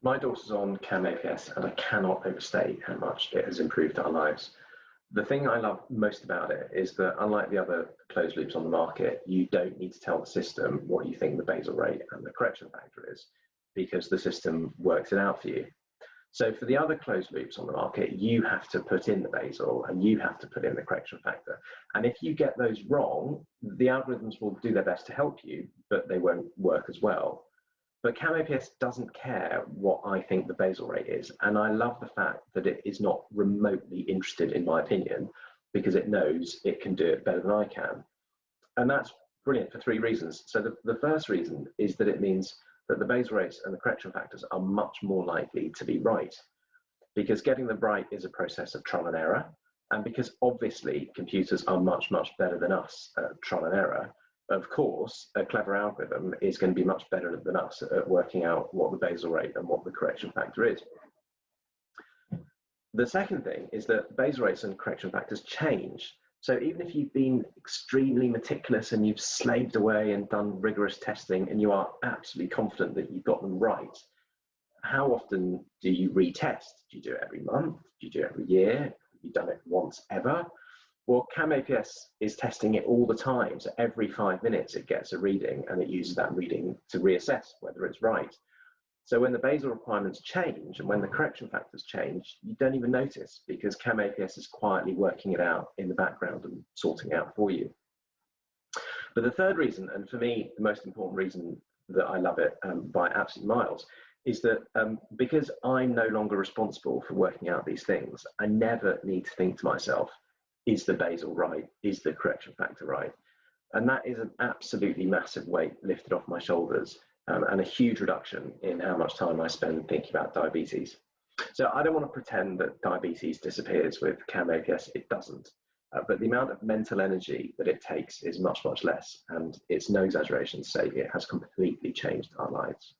My daughter's on CamAPS, and I cannot overstate how much it has improved our lives. The thing I love most about it is that, unlike the other closed loops on the market, you don't need to tell the system what you think the basal rate and the correction factor is, because the system works it out for you. So for the other closed loops on the market, you have to put in the basal and you have to put in the correction factor. And if you get those wrong, the algorithms will do their best to help you, but they won't work as well. But CamAPS doesn't care what I think the basal rate is. And I love the fact that it is not remotely interested in my opinion, because it knows it can do it better than I can. And that's brilliant for three reasons. So the first reason is that it means that the basal rates and the correction factors are much more likely to be right, because getting them right is a process of trial and error. And because obviously computers are much, much better than us at trial and error, of course, a clever algorithm is going to be much better than us at working out what the basal rate and what the correction factor is. The second thing is that basal rates and correction factors change. So even if you've been extremely meticulous and you've slaved away and done rigorous testing and you are absolutely confident that you've got them right, how often do you retest? Do you do it every month? Do you do it every year? Have you done it once ever? Well, CamAPS is testing it all the time. So every 5 minutes it gets a reading and it uses that reading to reassess whether it's right. So when the basal requirements change and when the correction factors change, you don't even notice, because CamAPS is quietly working it out in the background and sorting it out for you. But the third reason, and for me the most important reason that I love it by absolute miles, is that because I'm no longer responsible for working out these things, I never need to think to myself, is the basal right? Is the correction factor right? And that is an absolutely massive weight lifted off my shoulders, and a huge reduction in how much time I spend thinking about diabetes. So I don't want to pretend that diabetes disappears with CamAPS. It doesn't. But the amount of mental energy that it takes is much, much less. And it's no exaggeration to say it has completely changed our lives.